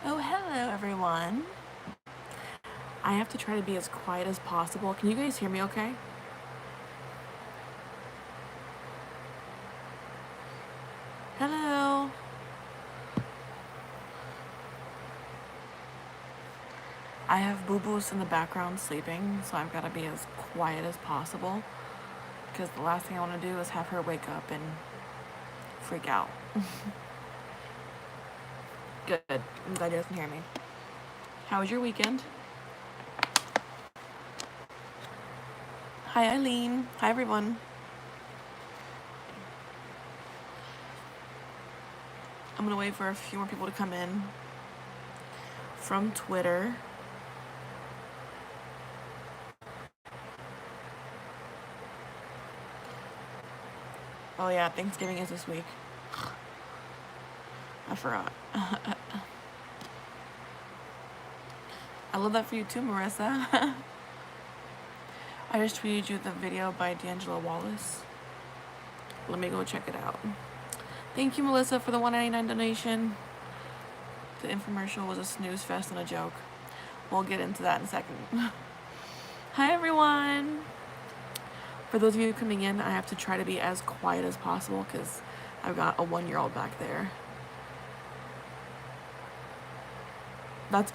Oh, hello everyone. I have to try to be as quiet as possible. Can you guys hear me okay? Hello. I have boo-boos in the background sleeping, so I've got to be as quiet as possible because the last thing I want to do is have her wake up and freak out. Good. I'm glad you guys can hear me. How was your weekend? Hi, Eileen. Hi, everyone. I'm going to wait for a few more people to come in from Twitter. Oh, yeah, Thanksgiving is this week. I forgot. I love that for you too, Marissa. I just tweeted you the video by D'Angelo Wallace. Let me go check it out. Thank you, Melissa, for the $1.99 donation. The infomercial was a snooze fest and a joke. We'll get into that in a second. Hi, everyone. For those of you coming in, I have to try to be as quiet as possible because I've got a 1-year-old back there.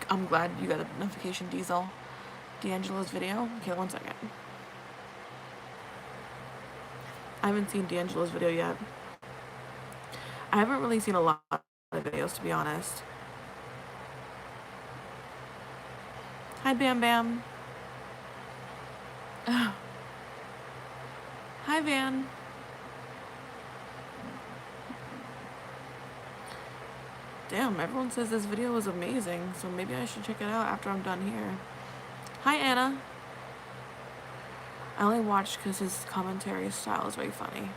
I'm glad you got a notification, Diesel. D'Angelo's video. Okay, 1 second. I haven't seen D'Angelo's video yet. I haven't really seen a lot of videos, to be honest. Hi, Bam Bam. Hi, Van. Damn, everyone says this video was amazing, so maybe I should check it out after I'm done here. Hi, Anna. I only watched because his commentary style is very funny.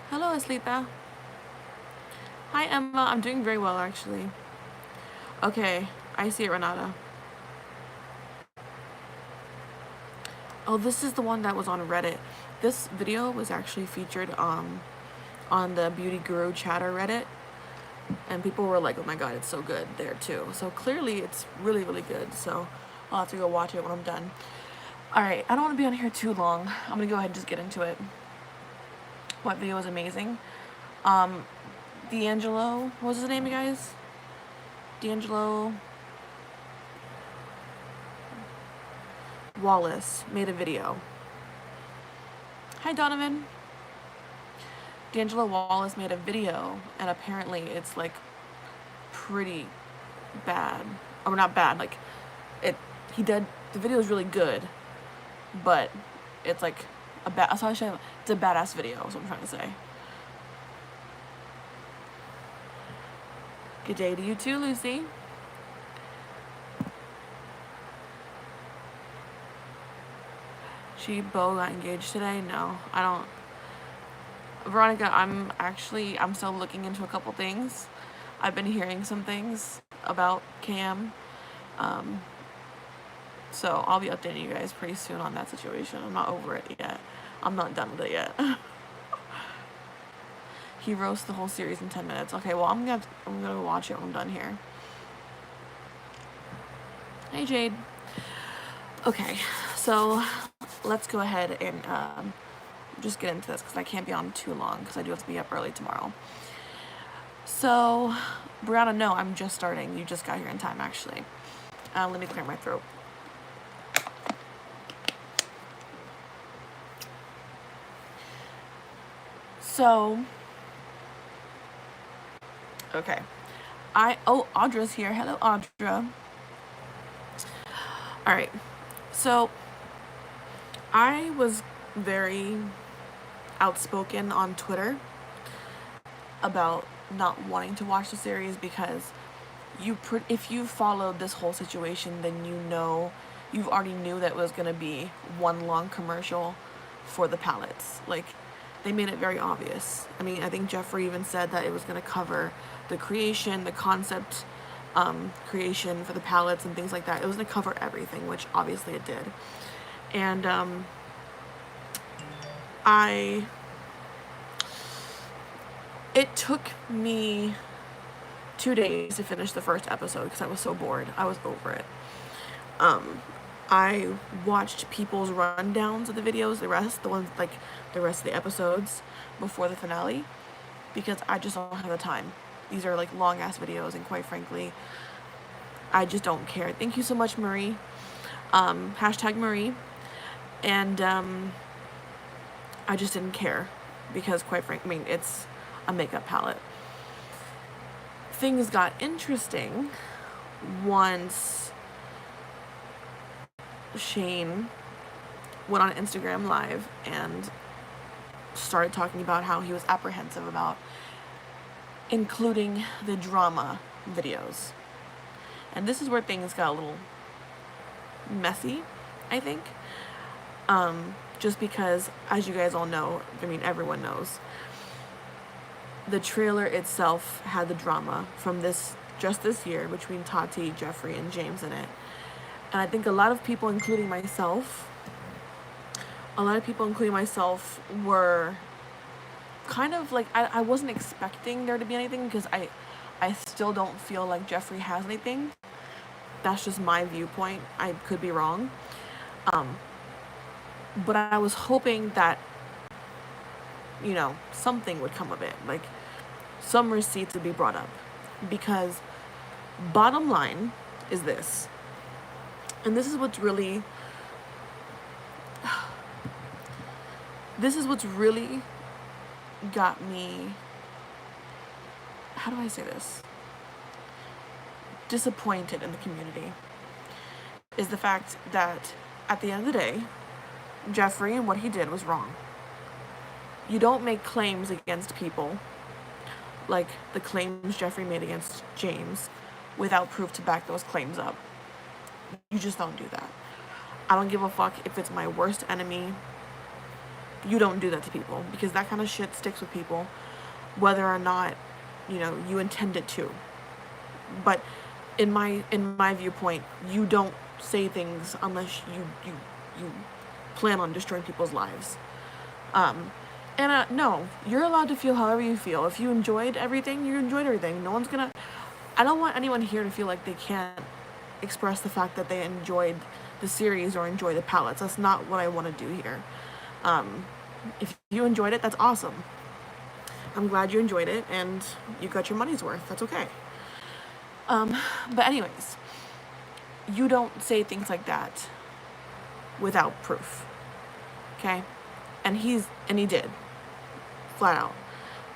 Hello, Aslita. Hi, Emma. I'm doing very well, actually. Okay, I see it, Renata. Oh, this is the one that was on Reddit. This video was actually featured on the Beauty Guru Chatter Reddit. And people were like, oh my god, it's so good there too. So clearly it's really, really good. So I'll have to go watch it when I'm done. Alright, I don't want to be on here too long. I'm going to go ahead and just get into it. What video was amazing? D'Angelo, what was his name, you guys? D'Angelo Wallace made a video. Hi, Donovan. D'Angelo Wallace made a video, and apparently it's like pretty bad. Or not bad, like the video is really good, but it's like it's a badass video, is what I'm trying to say. Good day to you too, Lucy. Bo got engaged today? No, I don't. Veronica, I'm still looking into a couple things. I've been hearing some things about Cam. So I'll be updating you guys pretty soon on that situation. I'm not over it yet. I'm not done with it yet. He roasts the whole series in 10 minutes. Okay, well, I'm gonna watch it when I'm done here. Hey, Jade. Okay, so let's go ahead and just get into this because I can't be on too long because I do have to be up early tomorrow. So, Brianna, no, I'm just starting. You just got here in time, actually. Let me clear my throat. So, okay. Audra's here. Hello, Audra. Alright. So, I was very outspoken on Twitter about not wanting to watch the series because if you followed this whole situation, then you already knew that it was going to be one long commercial for the palettes. Like, they made it very obvious. I mean, I think Jeffree even said that it was going to cover the creation, the concept creation for the palettes and things like that. It was going to cover everything, which obviously it did. And It took me 2 days to finish the first episode because I was so bored. I was over it. I watched people's rundowns of the videos, the rest of the episodes before the finale, because I just don't have the time. These are like long ass videos, and quite frankly, I just don't care. Thank you so much, Marie. Hashtag Marie. And I just didn't care because, quite frankly, it's a makeup palette. Things got interesting once Shane went on Instagram Live and started talking about how he was apprehensive about including the drama videos. And this is where things got a little messy, I think. Just because, as you guys all know, everyone knows, the trailer itself had the drama from this year between Tati, Jeffree, and James in it. And I think a lot of people, including myself, were kind of like, I wasn't expecting there to be anything, because I still don't feel like Jeffree has anything. That's just my viewpoint. I could be wrong. But I was hoping that, something would come of it. Like, some receipts would be brought up. Because bottom line is this. And this is what's really got me, how do I say this? Disappointed in the community, is the fact that at the end of the day, Jeffree and what he did was wrong. You don't make claims against people like the claims Jeffree made against James without proof to back those claims up. You just don't do that. I don't give a fuck if it's my worst enemy. You don't do that to people, because that kind of shit sticks with people, whether or not, you intend it to. But in my viewpoint, you don't say things unless you plan on destroying people's lives. No, you're allowed to feel however you feel. If you enjoyed everything, you enjoyed everything. No one's gonna, I don't want anyone here to feel like they can't express the fact that they enjoyed the series or enjoy the palettes. That's not what I want to do here. If you enjoyed it, that's awesome. I'm glad you enjoyed it and you got your money's worth. That's okay. But anyways, you don't say things like that without proof. Okay? And he did. Flat out.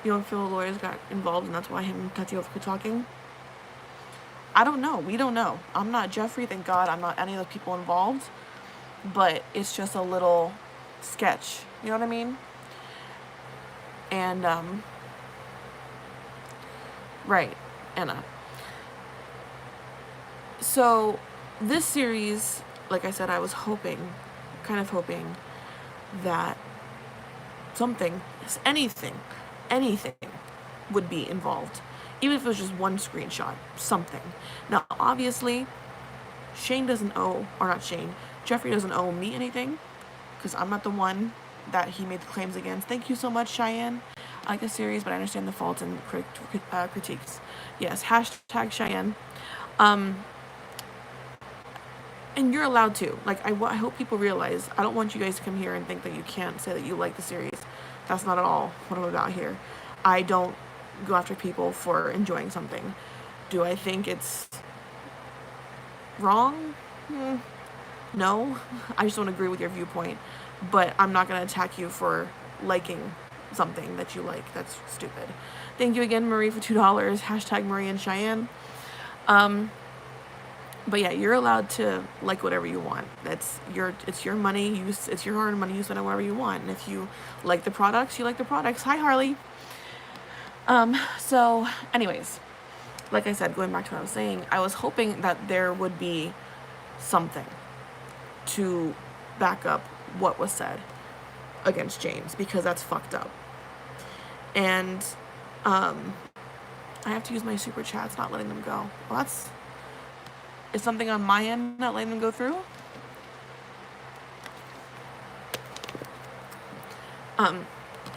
You don't feel the lawyers got involved and that's why him and Tati quit talking? I don't know. We don't know. I'm not Jeffree, thank God. I'm not any of the people involved. But it's just a little sketch. You know what I mean? And, right, Anna. So, this series, like I said, I was kind of hoping that something, anything would be involved. Even if it was just one screenshot, something. Now, obviously, Jeffree doesn't owe me anything, because I'm not the one that he made the claims against. Thank you so much, Cheyenne. I like the series, but I understand the faults and critiques. Yes, hashtag Cheyenne. And you're allowed to. Like, I hope people realize, I don't want you guys to come here and think that you can't say that you like the series. That's not at all what I'm about here. I don't go after people for enjoying something. Do I think it's wrong? No. I just don't agree with your viewpoint. But I'm not going to attack you for liking something that you like. That's stupid. Thank you again, Marie, for $2. Hashtag Marie and Cheyenne. But yeah, you're allowed to like whatever you want. It's your money. It's your hard money. You spend it wherever you want. And if you like the products, you like the products. Hi, Harley. So anyways, like I said, going back to what I was saying, I was hoping that there would be something to back up what was said against James, because that's fucked up. And I have to use my super chats, not letting them go. Well, is something on my end not letting them go through?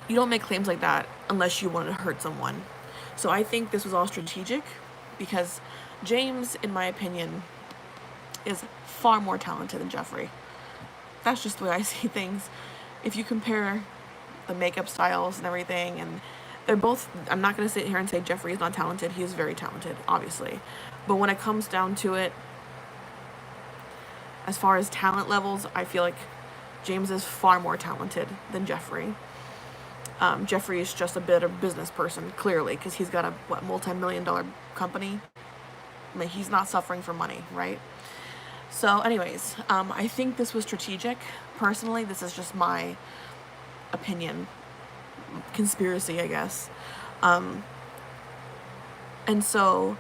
You don't make claims like that unless you wanted to hurt someone. So I think this was all strategic because James, in my opinion, is far more talented than Jeffree. That's just the way I see things. If you compare the makeup styles and everything, and they're both, I'm not going to sit here and say Jeffree is not talented. He is very talented, obviously. But when it comes down to it, as far as talent levels, I feel like James is far more talented than Jeffree. Jeffree is just a bit of a business person, clearly, because he's got a, multi-million-dollar company. I mean, he's not suffering for money, right? So anyways, I think this was strategic. Personally, this is just my opinion. Conspiracy, I guess. And so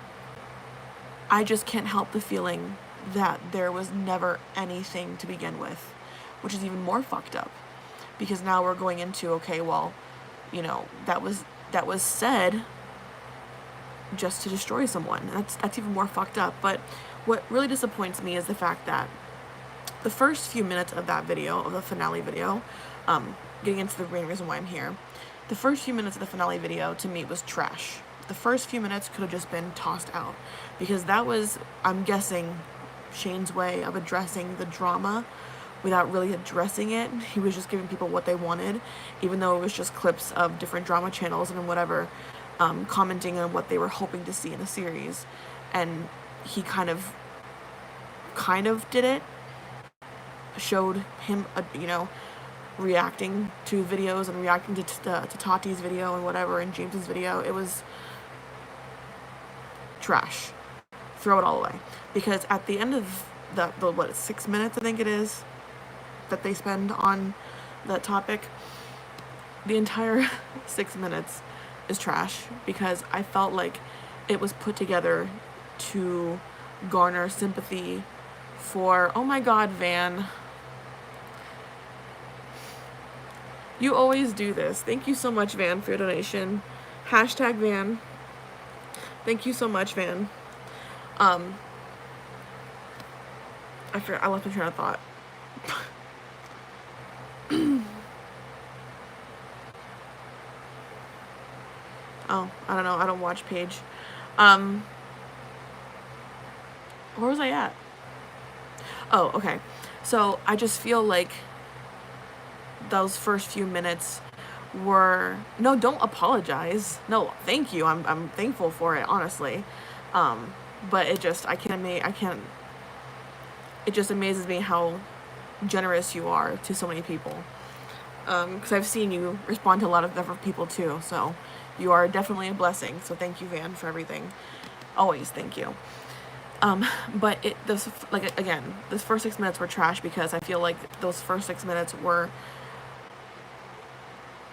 I just can't help the feeling that there was never anything to begin with, which is even more fucked up. Because now we're going into, okay, well, you know, that was said just to destroy someone. That's even more fucked up. But what really disappoints me is the fact that the first few minutes of that video, of the finale video, getting into the main reason why I'm here, the first few minutes of the finale video to me was trash. The first few minutes could have just been tossed out because that was, I'm guessing, Shane's way of addressing the drama without really addressing it. He was just giving people what they wanted, even though it was just clips of different drama channels and whatever, commenting on what they were hoping to see in a series. And he kind of did it, showed him, you know, reacting to videos and reacting to Tati's video and whatever, and James's video. It was trash. Throw it all away. Because at the end of the 6 minutes, I think it is, that they spend on that topic, the entire 6 minutes is trash because I felt like it was put together to garner sympathy for, oh my god, Van. You always do this. Thank you so much, Van, for your donation. Hashtag Van. Thank you so much, Van. I lost my train of thought. Oh, I don't know. I don't watch Paige. Where was I at? Oh, okay. So I just feel like those first few minutes were, no, don't apologize. No, thank you. I'm thankful for it, honestly. But it just, it just amazes me how generous you are to so many people. Because I've seen you respond to a lot of different people too, so you are definitely a blessing. So thank you, Van, for everything. Always thank you. But this first 6 minutes were trash because I feel like those first 6 minutes were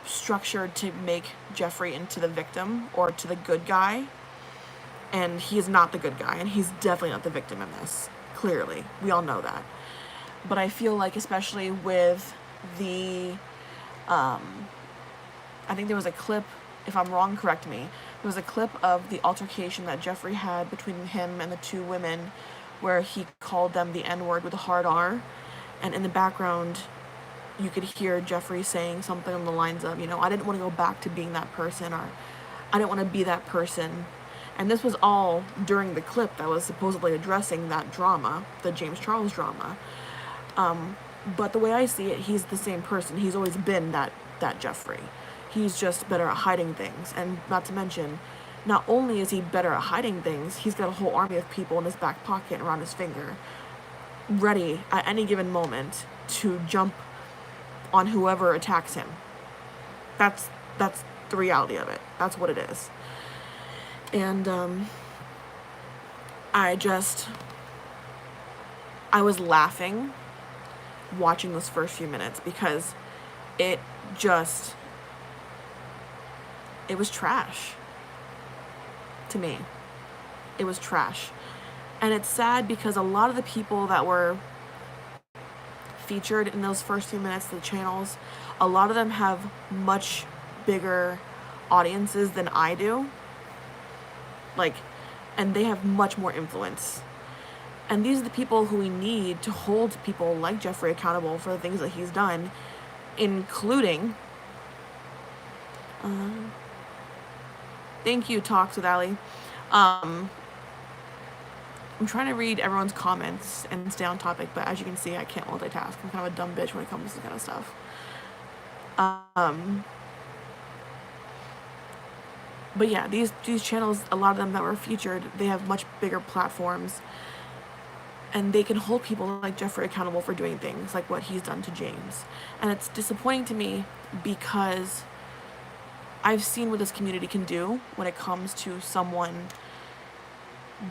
structured to make Jeffree into the victim or to the good guy, and he is not the good guy, and he's definitely not the victim in this. Clearly, we all know that. But I feel like, especially with the, I think there was a clip, if I'm wrong, correct me. There was a clip of the altercation that Jeffree had between him and the two women where he called them the N-word with a hard R. And in the background, you could hear Jeffree saying something on the lines of, you know, I didn't want to go back to being that person, or I didn't want to be that person. And this was all during the clip that was supposedly addressing that drama, the James Charles drama. But the way I see it, he's the same person. He's always been that Jeffree. He's just better at hiding things. And not to mention, not only is he better at hiding things, he's got a whole army of people in his back pocket and around his finger, ready at any given moment to jump on whoever attacks him. That's the reality of it. That's what it is. And I was laughing watching those first few minutes because it was trash to me. It was trash. And it's sad because a lot of the people that were featured in those first few minutes of the channels, a lot of them have much bigger audiences than I do. And they have much more influence. And these are the people who we need to hold people like Jeffree accountable for the things that he's done, including Thank you, Talks with Ali. I'm trying to read everyone's comments and stay on topic, but as you can see, I can't multitask. I'm kind of a dumb bitch when it comes to this kind of stuff. But yeah, these channels, a lot of them that were featured, they have much bigger platforms, and they can hold people like Jeffree accountable for doing things like what he's done to James. And it's disappointing to me because I've seen what this community can do when it comes to someone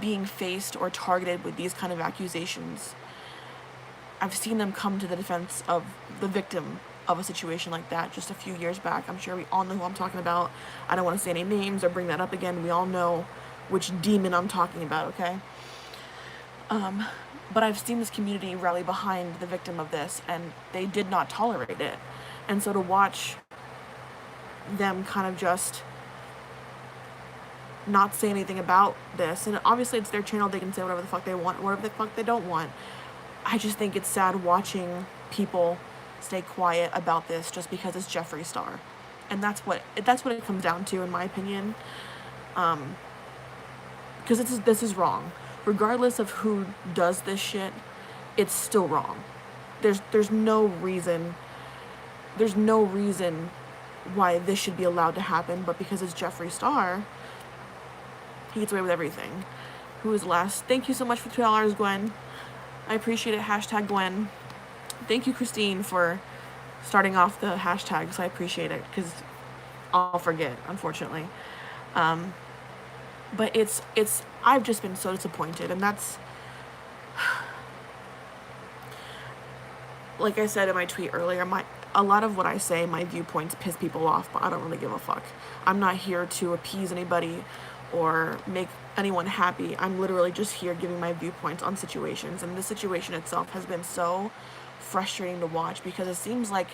being faced or targeted with these kind of accusations. I've seen them come to the defense of the victim of a situation like that just a few years back. I'm sure we all know who I'm talking about. I don't want to say any names or bring that up again. We all know which demon I'm talking about, okay? But I've seen this community rally behind the victim of this, and they did not tolerate it. And so to watch them kind of just not say anything about this, and obviously it's their channel, they can say whatever the fuck they want, whatever the fuck they don't want. I just think it's sad watching people stay quiet about this just because it's Jeffree Star. And that's what it comes down to, in my opinion. Because this is wrong. Regardless of who does this shit, it's still wrong. There's no reason why this should be allowed to happen, but because it's Jeffree Star, he gets away with everything. Who is last? Thank you so much for $2, Gwen. I appreciate it. Hashtag Gwen. Thank you, Christine, for starting off the hashtags. I appreciate it, because I'll forget, unfortunately. But I've just been so disappointed, and that's, like I said in my tweet earlier, a lot of what I say, my viewpoints piss people off, but I don't really give a fuck. I'm not here to appease anybody or make anyone happy. I'm literally just here giving my viewpoints on situations, and the situation itself has been so frustrating to watch because it seems like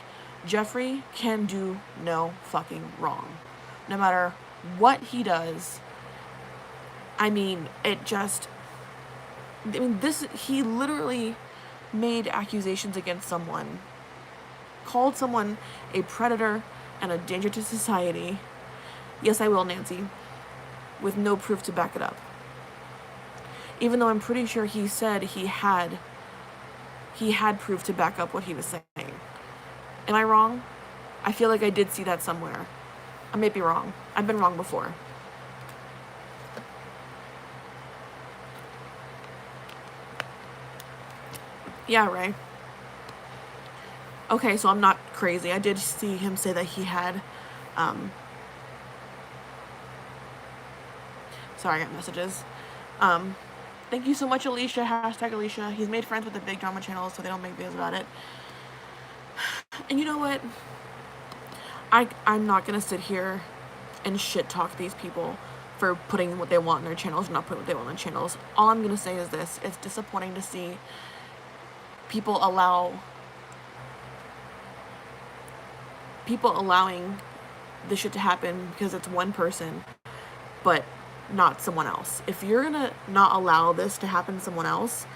Jeffree can do no fucking wrong. No matter what he does, I mean, he literally made accusations against someone, called someone a predator and a danger to society. Yes, I will, Nancy. With no proof to back it up. Even though I'm pretty sure he said he had proof to back up what he was saying. Am I wrong? I feel like I did see that somewhere. I may be wrong. I've been wrong before. Yeah, Ray. Okay, so I'm not crazy. I did see him say that he had, sorry, I got messages. Thank you so much, Alicia. Hashtag Alicia. He's made friends with the big drama channels so they don't make videos about it. And you know what? I'm not gonna sit here and shit talk these people for putting what they want in their channels or not putting what they want in their channels. All I'm gonna say is this: it's disappointing to see people allowing this shit to happen because it's one person, but not someone else. If you're gonna not allow this to happen to someone else,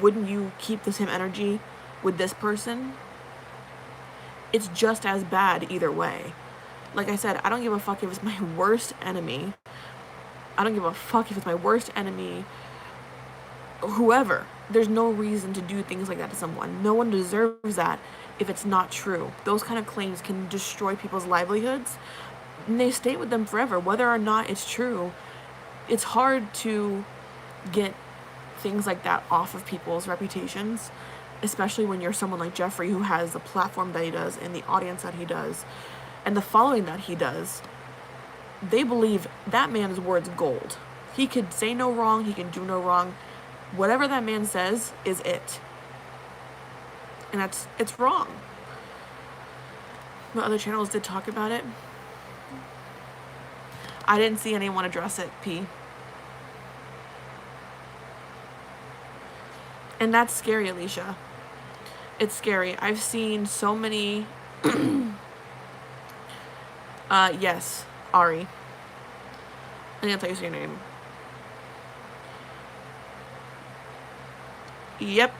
wouldn't you keep the same energy with this person? It's just as bad either way. Like I said, I don't give a fuck if it's my worst enemy. I don't give a fuck if it's my worst enemy, whoever. There's no reason to do things like that to someone. No one deserves that if it's not true. Those kind of claims can destroy people's livelihoods, and they stay with them forever, whether or not it's true. It's hard to get things like that off of people's reputations, especially when you're someone like Jeffree, who has the platform that he does and the audience that he does and the following that he does. They believe that man's word's gold. He could say no wrong, he can do no wrong. Whatever that man says is it. And it's wrong. But other channels did talk about it. I didn't see anyone address it, P. And that's scary, Alicia. It's scary. I've seen so many... yes, Ari. I think that's how you say your name. Yep.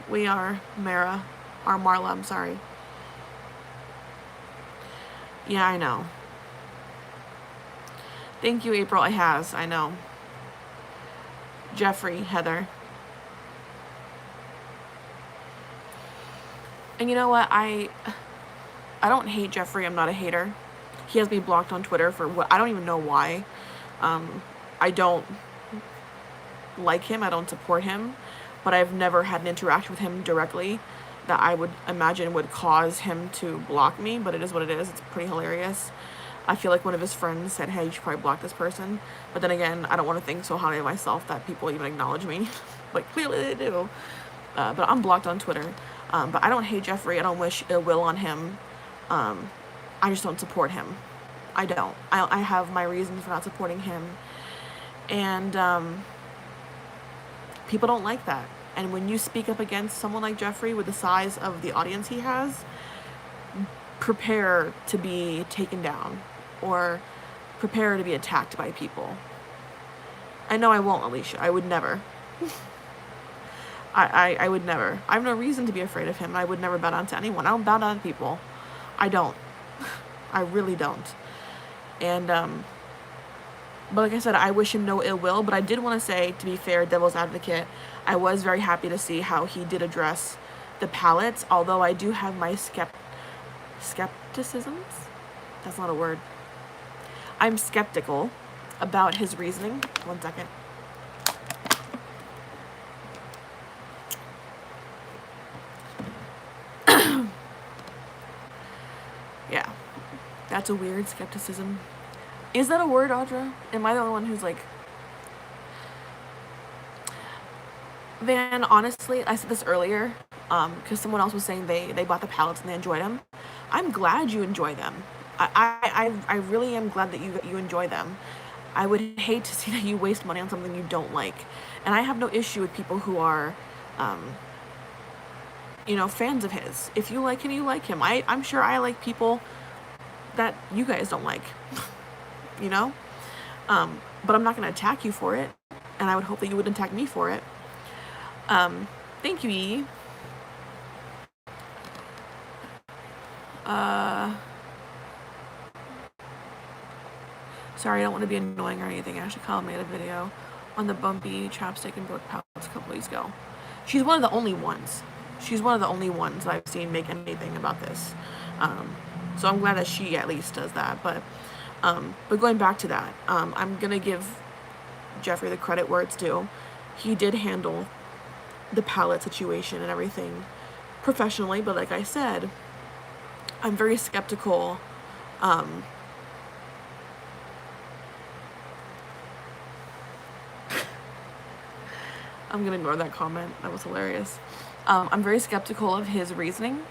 We are Mara. Or Marla, I'm sorry. Yeah, I know. Thank you, April. It has. I know. Jeffree, Heather. And you know what? I don't hate Jeffree. I'm not a hater. He has me blocked on Twitter for what I don't even know why. I don't like him. I don't support him. But I've never had an interaction with him directly that I would imagine would cause him to block me. But it is what it is. It's pretty hilarious. I feel like one of his friends said, hey, you should probably block this person. But then again, I don't want to think so highly of myself that people even acknowledge me. But clearly they do. But I'm blocked on Twitter. But I don't hate Jeffree. I don't wish ill will on him. I just don't support him. I don't. I have my reasons for not supporting him. And people don't like that. And when you speak up against someone like Jeffree with the size of the audience he has, prepare to be taken down or prepare to be attacked by people. I know I won't, Alicia. I would never. I would never. I have no reason to be afraid of him. I would never bow down to anyone. I don't bow down to people. I don't. I really don't. And, but like I said, I wish him no ill will. But I did want to say, to be fair, devil's advocate, I was very happy to see how he did address the palettes. Although I do have my skepticisms? That's not a word. I'm skeptical about his reasoning. 1 second. Yeah. That's a weird skepticism. Is that a word, Audra? Am I the only one who's like... Van, honestly, I said this earlier, because someone else was saying they bought the palettes and they enjoyed them. I'm glad you enjoy them. I really am glad that you enjoy them. I would hate to see that you waste money on something you don't like. And I have no issue with people who are, fans of his. If you like him, you like him. I'm sure I like people that you guys don't like, but I'm not going to attack you for it. And I would hope that you wouldn't attack me for it. Thank you, E. Sorry, I don't want to be annoying or anything. Ashley Kyle made a video on the bumpy chapstick and broke palettes a couple weeks ago. She's one of the only ones. She's one of the only ones that I've seen make anything about this. So I'm glad that she at least does that. But going back to that, I'm gonna give Jeffree the credit where it's due. He did handle the palette situation and everything professionally, but like I said, I'm very skeptical. I'm gonna ignore that comment. That was hilarious. I'm very skeptical of his reasoning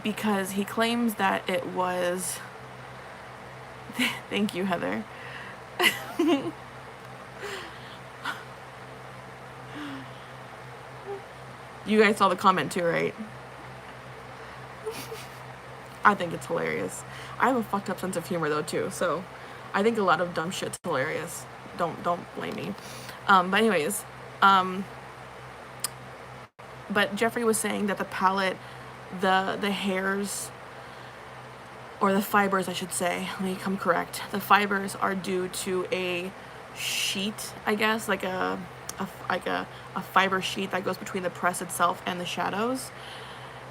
because he claims that it was... Thank you, Heather. You guys saw the comment too, right? I think it's hilarious. I have a fucked up sense of humor though too, so I think a lot of dumb shit's hilarious. Don't blame me. But anyways, but Jeffree was saying that the palette, the hairs, or the fibers, I should say, let me come correct. The fibers are due to a sheet, I guess, like a fiber sheet that goes between the press itself and the shadows.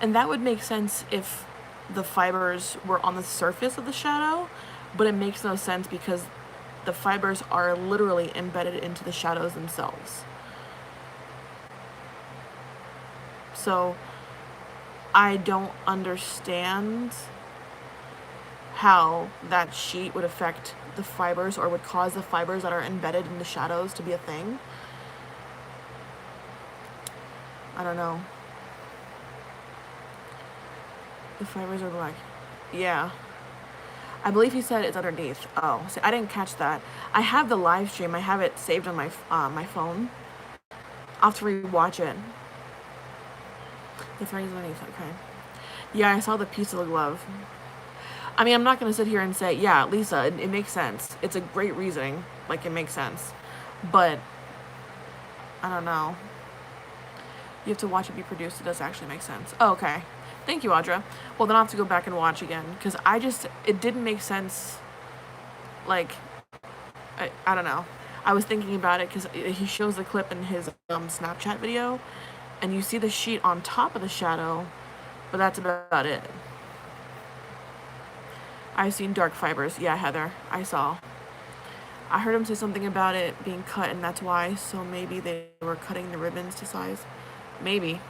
And that would make sense if the fibers were on the surface of the shadow, but it makes no sense because the fibers are literally embedded into the shadows themselves. So I don't understand how that sheet would affect the fibers or would cause the fibers that are embedded in the shadows to be a thing. I don't know. The fibers are black. Yeah. I believe he said it's underneath. Oh, see, I didn't catch that. I have the live stream. I have it saved on my phone. I'll have to rewatch it. The thread is underneath. Okay. Yeah, I saw the piece of the glove. I mean, I'm not going to sit here and say, yeah, Lisa, it makes sense. It's a great reasoning. Like, it makes sense. But, I don't know. You have to watch it be produced. It does actually make sense. Oh, okay. Thank you, Audra. Well, then I'll have to go back and watch again. Because it didn't make sense. Like, I don't know. I was thinking about it because he shows the clip in his Snapchat video, and you see the sheet on top of the shadow, but that's about it. I've seen dark fibers. Yeah, Heather, I saw. I heard him say something about it being cut, and that's why. So maybe they were cutting the ribbons to size. Maybe.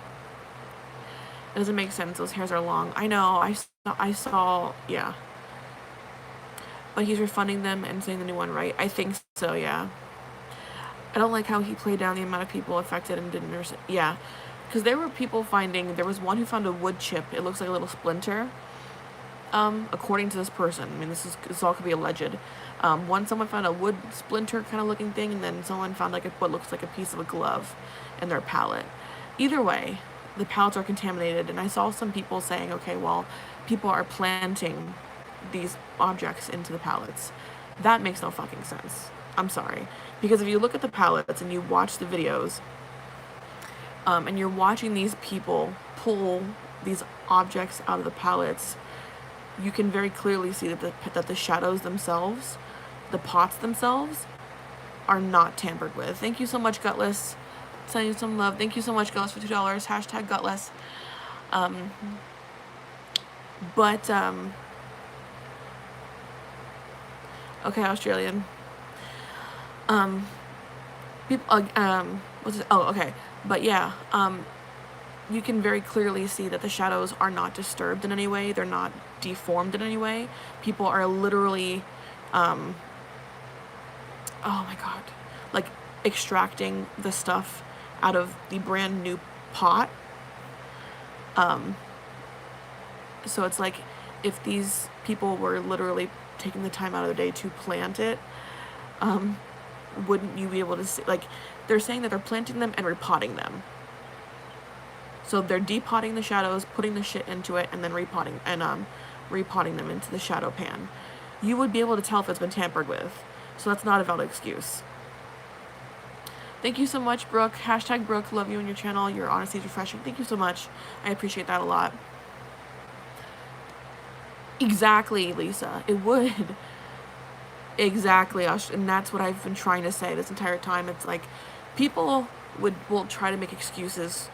It doesn't make sense. Those hairs are long. I know. I saw. Yeah. But he's refunding them and saying the new one, right? I think so. Yeah. I don't like how he played down the amount of people affected and didn't understand. Yeah. Because there were people finding. There was one who found a wood chip. It looks like a little splinter. According to this person. I mean, this all could be alleged. Someone found a wood splinter kind of looking thing, and then someone found like what looks like a piece of a glove in their palette. Either way, the palettes are contaminated, and I saw some people saying, okay, well, people are planting these objects into the palettes. That makes no fucking sense. I'm sorry. Because if you look at the palettes and you watch the videos, and you're watching these people pull these objects out of the palettes, you can very clearly see that the shadows themselves, the pots themselves, are not tampered with. Thank you so much, Gutless. Sending you some love. Thank you so much, Gutless, for $2. Hashtag Gutless. Okay, Australian. People. What's it? Oh, okay. But yeah. You can very clearly see that the shadows are not disturbed in any way. They're not deformed in any way. People are literally, oh my god, like extracting the stuff out of the brand new pot. So it's like if these people were literally taking the time out of their day to plant it, wouldn't you be able to see, like, they're saying that they're planting them and repotting them. So they're depotting the shadows, putting the shit into it, and then repotting them into the shadow pan. You would be able to tell if it's been tampered with. So that's not a valid excuse. Thank you so much, Brooke. Hashtag Brooke, love you and your channel. Your honesty is refreshing. Thank you so much. I appreciate that a lot. Exactly, Lisa. It would. Exactly. And that's what I've been trying to say this entire time. It's like people will try to make excuses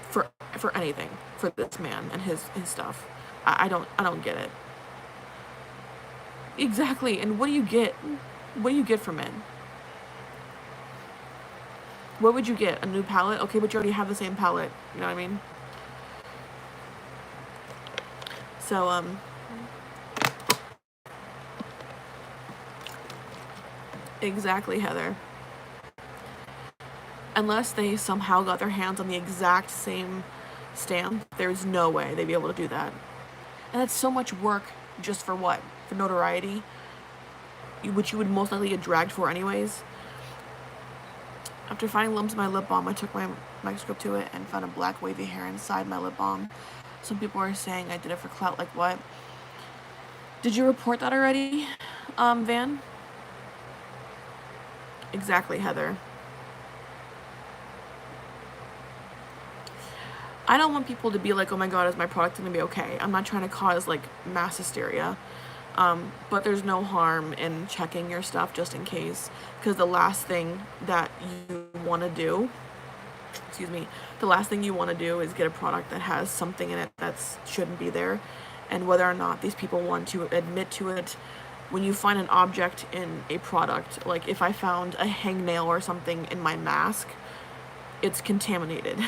for anything for this man and his stuff. I don't get it. Exactly. And what do you get? What do you get from it? What would you get? A new palette? Okay, but you already have the same palette. You know what I mean? So exactly, Heather. Unless they somehow got their hands on the exact same stamp, there's no way they'd be able to do that. And that's so much work just for what? For notoriety? Which you would most likely get dragged for anyways. After finding lumps in my lip balm, I took my microscope to it and found a black wavy hair inside my lip balm. Some people are saying I did it for clout. Like what? Did you report that already, Van? Exactly, Heather. I don't want people to be like, oh my god, is my product going to be okay? I'm not trying to cause, like, mass hysteria. But there's no harm in checking your stuff just in case. Because the last thing that you want to do, the last thing you want to do is get a product that has something in it that shouldn't be there. And whether or not these people want to admit to it, when you find an object in a product, like if I found a hangnail or something in my mask, it's contaminated.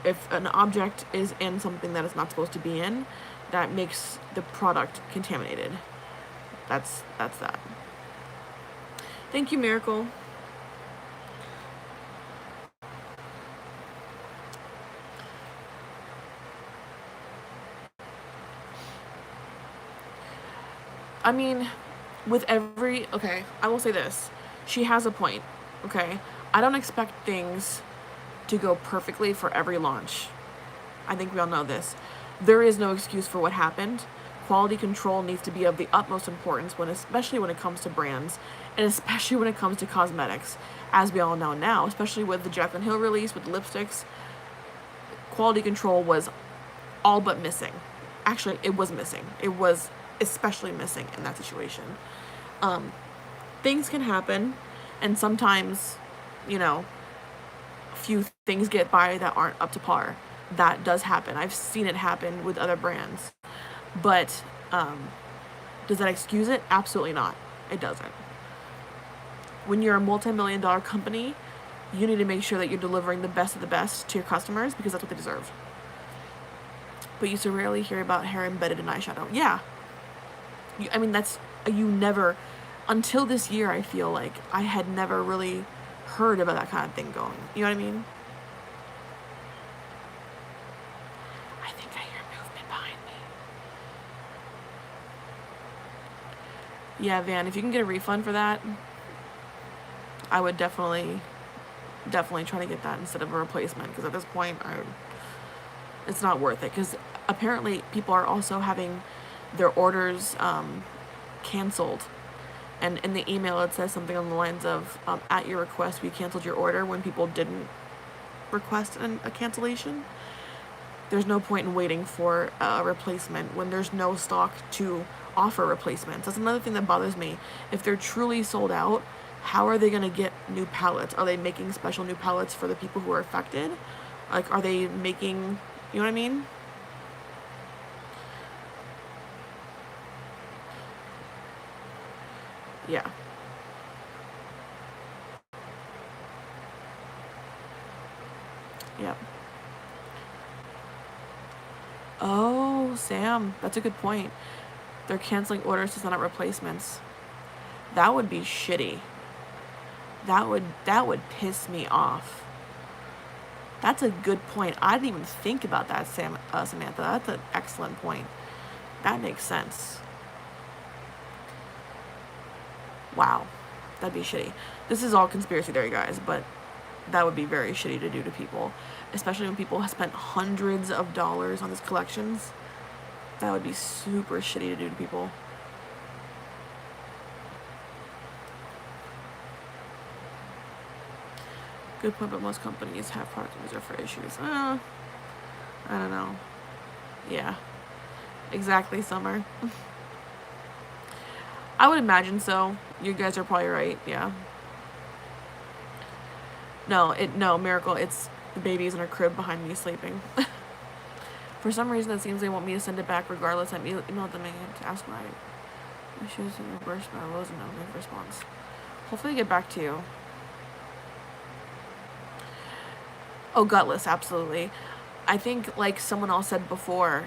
If an object is in something that it's not supposed to be in, that makes the product contaminated. That's that. Thank you, Miracle. I mean, okay, I will say this. She has a point, okay? I don't expect things to go perfectly for every launch. I think we all know this. There is no excuse for what happened. Quality control needs to be of the utmost importance especially when it comes to brands, and especially when it comes to cosmetics. As we all know now, especially with the Jaclyn Hill release with the lipsticks, quality control was all but missing. Actually, it was missing. It was especially missing in that situation. Things can happen, and sometimes, you know, few things get by that aren't up to par. That does happen. I've seen it happen with other brands. But does that excuse it? Absolutely not. It doesn't. When you're a multi-million-dollar company, you need to make sure that you're delivering the best of the best to your customers, because that's what they deserve. But you so rarely hear about hair embedded in eyeshadow. Yeah. You never, until this year, I feel like I had never really heard about that kind of thing going. You know what I mean? I think I hear movement behind me. Yeah, Van, if you can get a refund for that, I would definitely try to get that instead of a replacement, because at this point, it's not worth it, because apparently people are also having their orders canceled. And in the email, it says something on the lines of, at your request, we canceled your order, when people didn't request a cancellation. There's no point in waiting for a replacement when there's no stock to offer replacements. That's another thing that bothers me. If they're truly sold out, how are they going to get new palettes? Are they making special new palettes for the people who are affected? Like, are they making, you know what I mean? Yeah. Yep. Oh, Sam, that's a good point. They're canceling orders to send out replacements. That would be shitty. That would piss me off. That's a good point. I didn't even think about that, Samantha. That's an excellent point. That makes sense. Wow. That'd be shitty. This is all conspiracy theory, guys, but that would be very shitty to do to people, especially when people have spent hundreds of dollars on these collections. That would be super shitty to do to people. Good point, but most companies have product reserved for issues. I don't know. Yeah. Exactly, Summer. I would imagine so. You guys are probably right, yeah. No, Miracle, it's the baby's in her crib behind me sleeping. For some reason, it seems they want me to send it back regardless. I emailed them to ask why. She was reimbursed, but I wasn't no response. Hopefully, get back to you. Oh, gutless, absolutely. I think, like someone else said before,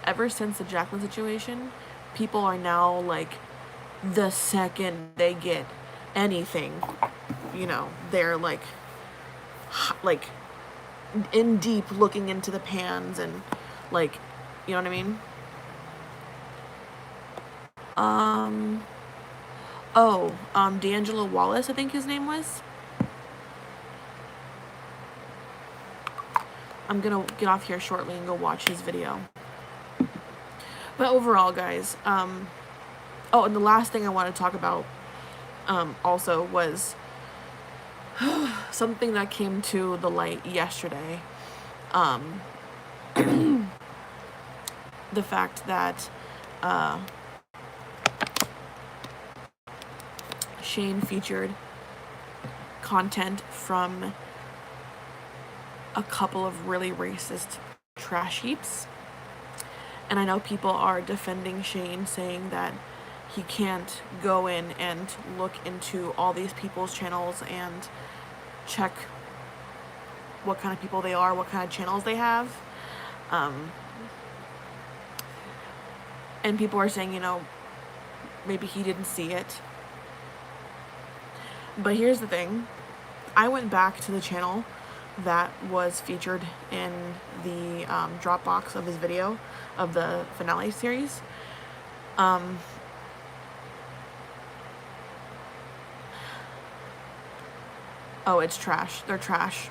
ever since the Jacqueline situation, people are now like, the second they get anything, they're like in deep looking into the pans and like, you know what I mean? D'Angelo Wallace, I think his name was. I'm gonna get off here shortly and go watch his video. But overall, guys, and the last thing I want to talk about also was something that came to the light yesterday. The fact that Shane featured content from a couple of really racist trash heaps. And I know people are defending Shane, saying that he can't go in and look into all these people's channels and check what kind of people they are, what kind of channels they have. And people are saying, maybe he didn't see it. But here's the thing. I went back to the channel that was featured in the Dropbox of his video of the finale series. Oh, it's trash. They're trash.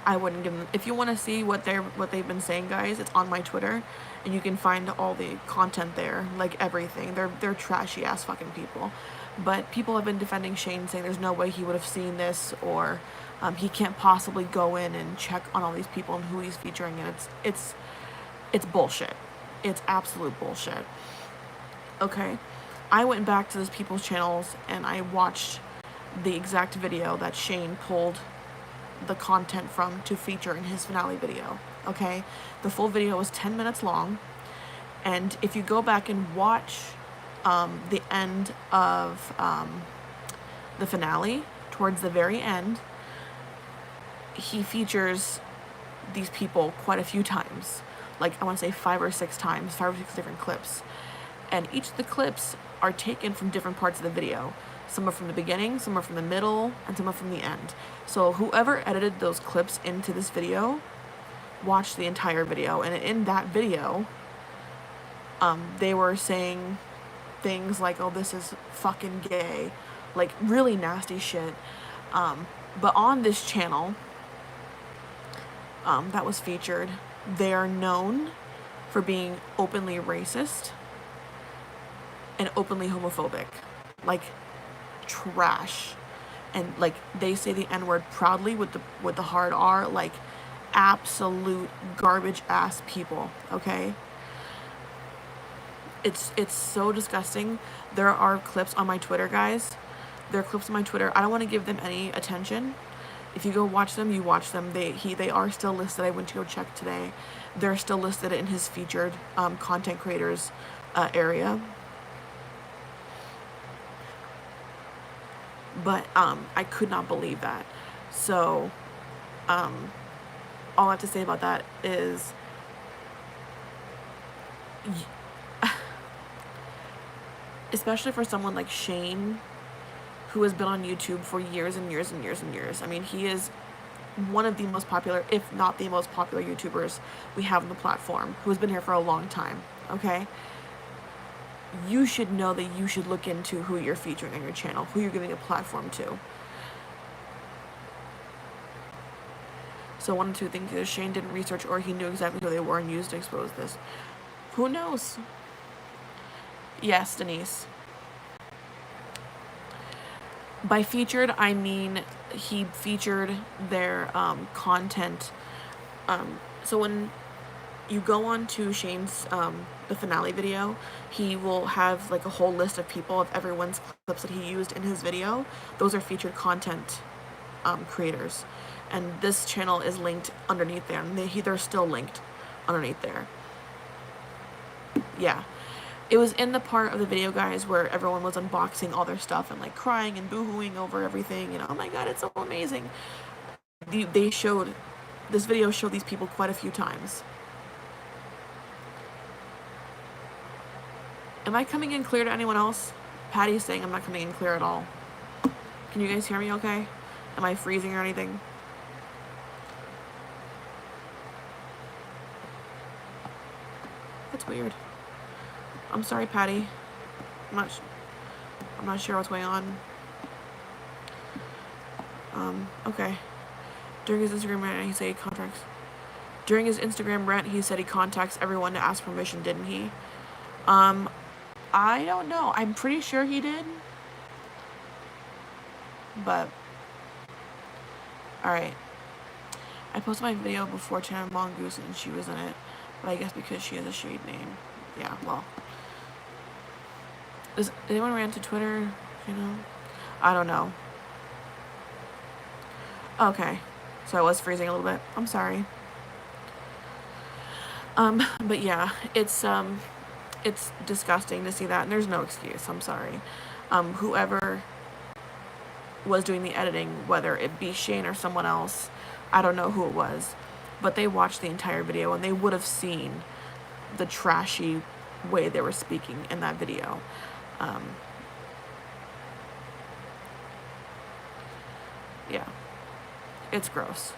I wouldn't give them. If you want to see what they've been saying, guys, it's on my Twitter, and you can find all the content there, like everything. They're trashy ass fucking people. But people have been defending Shane, saying there's no way he would have seen this, or he can't possibly go in and check on all these people and who he's featuring, and it's bullshit. It's absolute bullshit. Okay, I went back to those people's channels and I watched the exact video that Shane pulled the content from to feature in his finale video. Okay, the full video was 10 minutes long, and if you go back and watch the end of the finale, towards the very end, he features these people quite a few times. Like, I want to say 5 or 6 times, 5 or 6 different clips. And each of the clips are taken from different parts of the video. Some are from the beginning, some are from the middle, and some are from the end. So whoever edited those clips into this video watched the entire video. And in that video, they were saying things like, oh, this is fucking gay. Like, really nasty shit. But on this channel that was featured, they are known for being openly racist and openly homophobic. Like, trash. And like, they say the N-word proudly with the hard R. Like, absolute garbage ass people. Okay, it's so disgusting. There are clips on my Twitter, guys. There are clips on my Twitter. I don't want to give them any attention. If you go watch them, you watch them. They are still listed. I went to go check today. They're still listed in his featured content creators area. But I could not believe that. So all I have to say about that is, especially for someone like Shane, who has been on YouTube for years and years and years and years. I mean, he is one of the most popular, if not the most popular YouTubers we have on the platform, who has been here for a long time, okay? You should know that you should look into who you're featuring on your channel, who you're giving a platform to. So one of two things: either Shane didn't research, or he knew exactly who they were and used to expose this. Who knows? Yes, Denise. By featured, I mean he featured their content. So when you go on to Shane's the finale video, he will have like a whole list of people of everyone's clips that he used in his video. Those are featured content creators, and this channel is linked underneath there, and they're still linked underneath there. Yeah. It was in the part of the video, guys, where everyone was unboxing all their stuff and like crying and boo-hooing over everything, you know, oh my god, it's so amazing. This video showed these people quite a few times. Am I coming in clear to anyone else? Patty's saying I'm not coming in clear at all. Can you guys hear me okay? Am I freezing or anything? That's weird. I'm sorry, Patty. I'm not sure what's going on. Okay. During his Instagram rant, he said he contacts. During his Instagram rant, he said he contacts everyone to ask permission, didn't he? I don't know. I'm pretty sure he did. But alright. I posted my video before Channel Mongoose and she was in it. But I guess because she has a shade name. Yeah, well. Does anyone rant to Twitter? You know? I don't know. Okay. So I was freezing a little bit. I'm sorry. But yeah, it's disgusting to see that, and there's no excuse. I'm sorry. Whoever was doing the editing, whether it be Shane or someone else, I don't know who it was, but they watched the entire video and they would have seen the trashy way they were speaking in that video. Yeah, it's gross.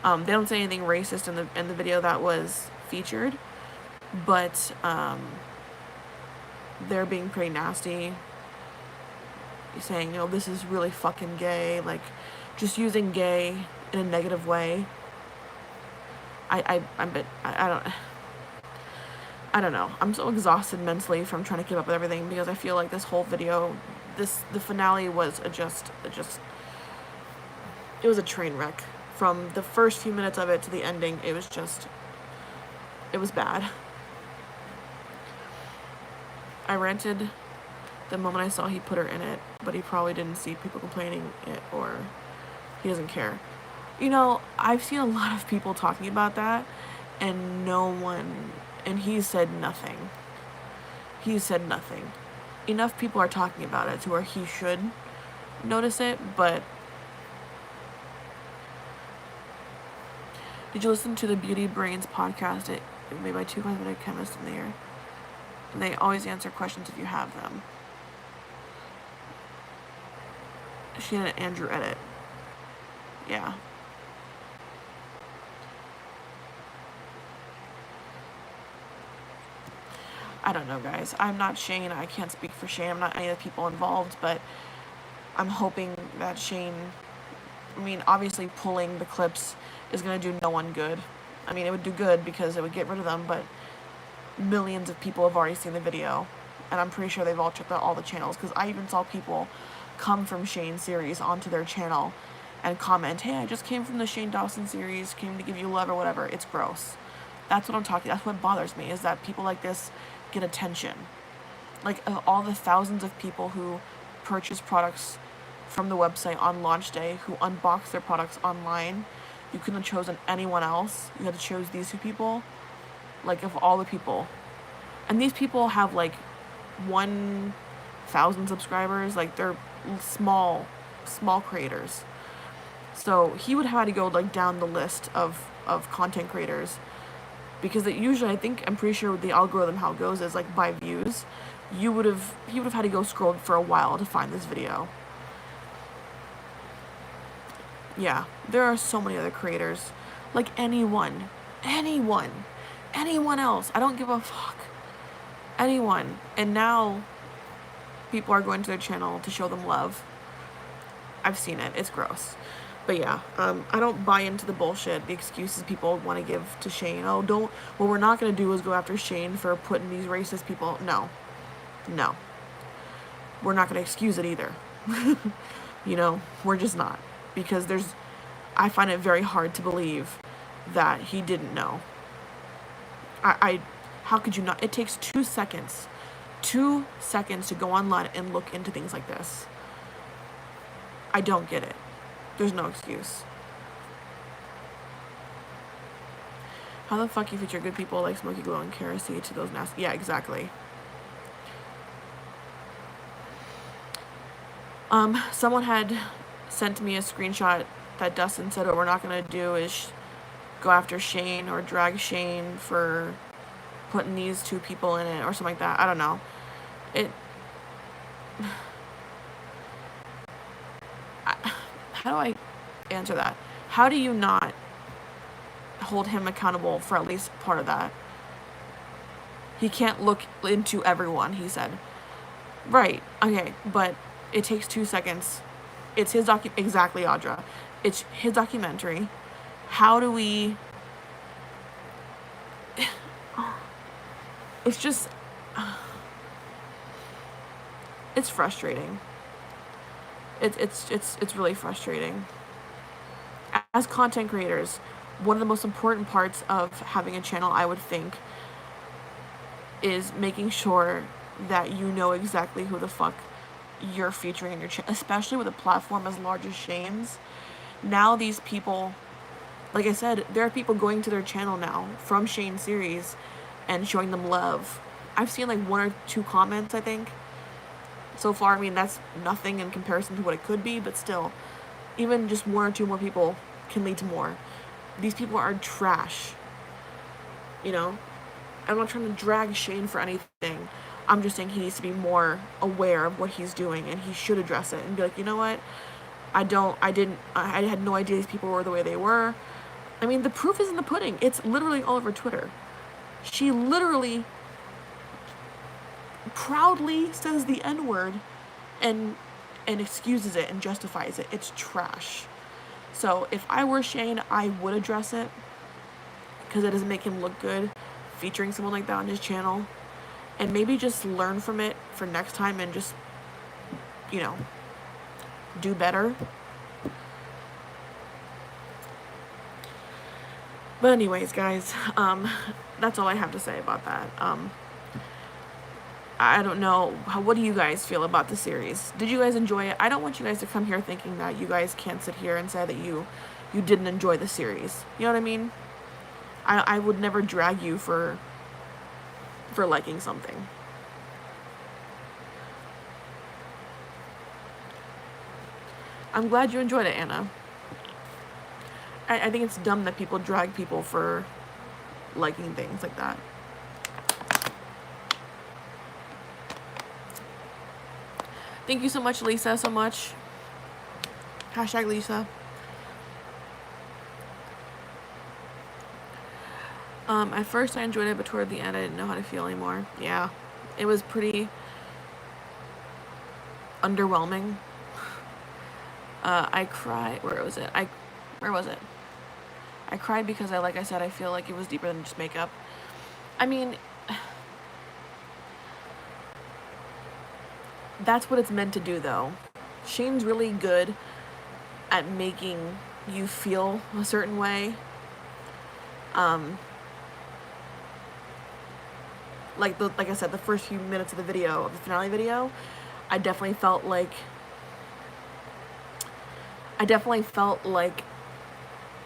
They don't say anything racist in the video that was featured, but they're being pretty nasty, saying, you know, this is really fucking gay, like just using gay in a negative way. I don't know. I'm so exhausted mentally from trying to keep up with everything, because I feel like this whole video, the finale was it was a train wreck. From the first few minutes of it to the ending, it was bad. I ranted the moment I saw he put her in it, but he probably didn't see people complaining it, or he doesn't care. You know, I've seen a lot of people talking about that, and no one, and he said nothing. He said nothing. Enough people are talking about it to where he should notice it, but did you listen to the Beauty Brains podcast? It made by two cosmetic chemists in there. And they always answer questions if you have them. She had an Andrew edit. Yeah. I don't know, guys. I'm not Shane. I can't speak for Shane. I'm not any of the people involved, but I'm hoping that Shane, I mean, obviously pulling the clips is going to do no one good. I mean, it would do good because it would get rid of them, but millions of people have already seen the video, and I'm pretty sure they've all checked out all the channels, because I even saw people come from Shane's series onto their channel and comment, hey, I just came from the Shane Dawson series, came to give you love or whatever. It's gross. That's what I'm talking. That's what bothers me, is that people like this get attention. Like, all the thousands of people who purchase products from the website on launch day, who unbox their products online, you couldn't have chosen anyone else. You had to choose these two people. Like, of all the people. And these people have, like, 1,000 subscribers. Like, they're small creators. So he would have had to go, like, down the list of content creators, because it usually, I'm pretty sure the algorithm, how it goes is, like, by views. He would have had to go scroll for a while to find this video. Yeah, there are so many other creators. Like, anyone else. I don't give a fuck. Anyone. And now people are going to their channel to show them love. I've seen it. It's gross. But yeah, I don't buy into the bullshit, the excuses people want to give to Shane. What we're not going to do is go after Shane for putting these racist people. No. We're not going to excuse it either. You know, we're just not. Because I find it very hard to believe that he didn't know. How could you not? It takes 2 seconds. 2 seconds to go online and look into things like this. I don't get it. There's no excuse. How the fuck you feature good people like Smokey Glow and Kerosene to those nasty? Yeah, exactly. Someone had sent me a screenshot that Dustin said what we're not gonna do is go after Shane or drag Shane for putting these two people in it or something like that. I don't know. How do I answer that? How do you not hold him accountable for at least part of that? He can't look into everyone, he said. Right, okay, but it takes 2 seconds. It's his exactly, Audra. It's his documentary. How do we... It's just... It's frustrating. It's really frustrating. As content creators, one of the most important parts of having a channel, I would think, is making sure that you know exactly who the fuck you're featuring in your channel, especially with a platform as large as Shane's. Now these people, like I said, there are people going to their channel now from Shane's series and showing them love. I've seen like 1 or 2 comments, I think, so far. I mean, that's nothing in comparison to what it could be, but still, even just 1 or 2 more people can lead to more. These people are trash. You know? I'm not trying to drag Shane for anything. I'm just saying he needs to be more aware of what he's doing, and he should address it and be like, you know what? I had no idea these people were the way they were. I mean, the proof is in the pudding. It's literally all over Twitter. She literally proudly says the N-word and excuses it and justifies it. It's trash. So if I were Shane, I would address it, because it doesn't make him look good featuring someone like that on his channel. And maybe just learn from it for next time and just, you know, do better. But anyways, guys, that's all I have to say about that. I don't know. What do you guys feel about the series? Did you guys enjoy it? I don't want you guys to come here thinking that you guys can't sit here and say that you didn't enjoy the series. You know what I mean? I would never drag you for liking something. I'm glad you enjoyed it, Anna. I think it's dumb that people drag people for liking things like that. Thank you so much, Lisa, so much. Hashtag Lisa. At first I enjoyed it, but toward the end I didn't know how to feel anymore. Yeah, it was pretty underwhelming. I cried. Where was it? Where was it? I cried because like I said, I feel like it was deeper than just makeup. I mean, that's what it's meant to do, though. Shane's really good at making you feel a certain way. Like I said, the first few minutes of the video, of the finale video, I definitely felt like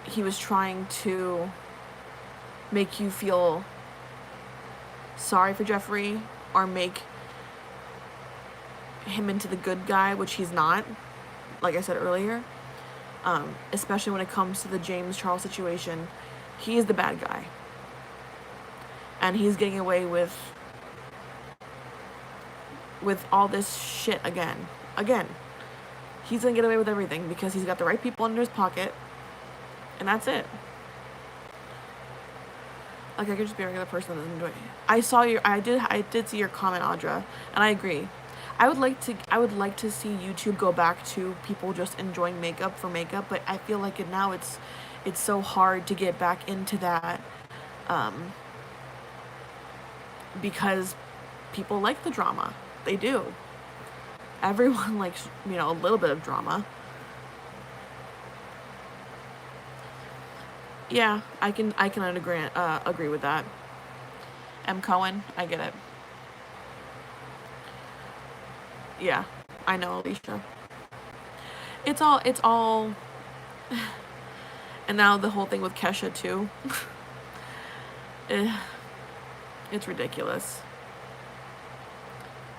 he was trying to make you feel sorry for Jeffree or make him into the good guy, which he's not, like I said earlier. Especially when it comes to the James Charles situation, he is the bad guy. And he's getting away with all this shit again. He's gonna get away with everything because he's got the right people under his pocket, and that's it. Like, I could just be a regular person that doesn't enjoy it. I did see your comment, Audra, and I agree. I would like to see YouTube go back to people just enjoying makeup for makeup, but I feel like now it's so hard to get back into that, because people like the drama. They do. Everyone likes, a little bit of drama. Yeah, I can agree with that. M. Cohen, I get it. Yeah, I know, Alicia. It's all, and now the whole thing with Kesha too. It's ridiculous.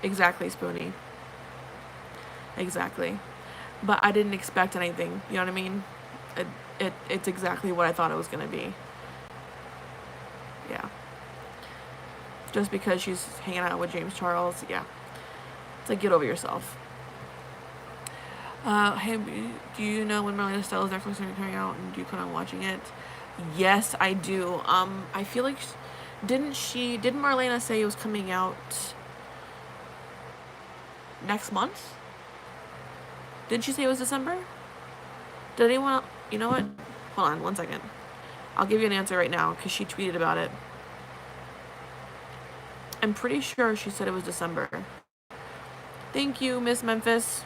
Exactly, Spoonie. Exactly. But I didn't expect anything, you know what I mean? It's exactly what I thought it was going to be. Yeah. Just because she's hanging out with James Charles, yeah. It's like, get over yourself. Hey, do you know when Marlena Stella's Netflix is coming out, and do you plan on watching it? Yes, I do. I feel like, didn't Marlena say it was coming out next month? Did she say it was December? Did anyone, you know what? Hold on 1 second. I'll give you an answer right now because she tweeted about it. I'm pretty sure she said it was December. Thank you, Miss Memphis.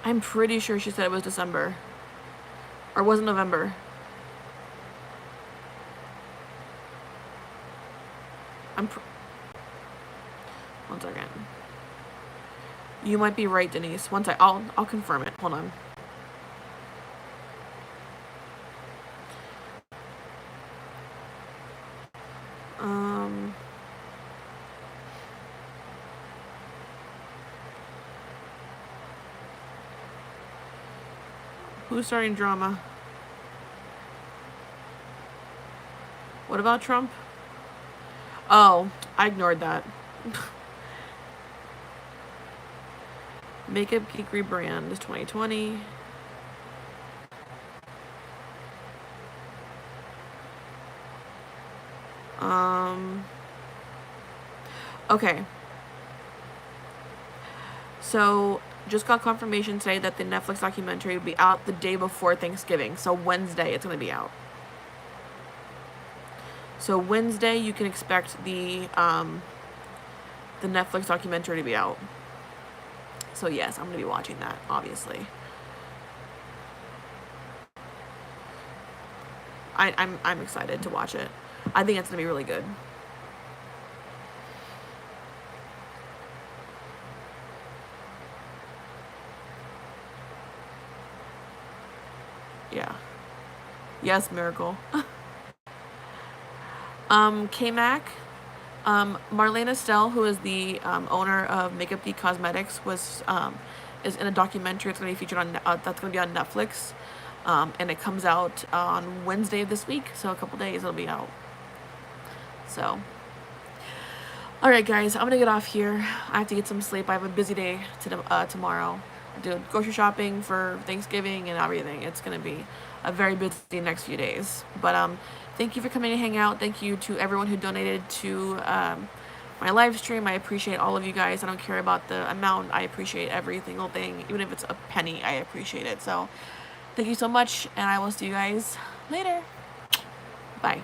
I'm pretty sure she said it was December. Or was it November? One second. You might be right, Denise. I'll confirm it. Hold on. Who's starting drama? What about Trump? Oh, I ignored that. Makeup Geek rebrand is 2020. Okay. So, just got confirmation today that the Netflix documentary will be out the day before Thanksgiving. So, Wednesday it's going to be out. So, Wednesday you can expect the Netflix documentary to be out. So, yes, I'm going to be watching that, obviously. I'm excited to watch it. I think it's gonna be really good. Yeah. Yes, Miracle. K-Mac, Marlene Estelle, who is the owner of Makeup Geek Cosmetics, is in a documentary. It's going to be featured on that's going to be on Netflix, and it comes out on Wednesday of this week. So a couple days it'll be out. So, all right, guys, I'm gonna get off here. I have to get some sleep. I have a busy day tomorrow. I do grocery shopping for Thanksgiving and everything. It's gonna be a very busy next few days. But thank you for coming to hang out. Thank you to everyone who donated to my live stream. I appreciate all of you guys. I don't care about the amount. I appreciate every single thing, even if it's a penny. I appreciate it. So thank you so much, and I will see you guys later. Bye.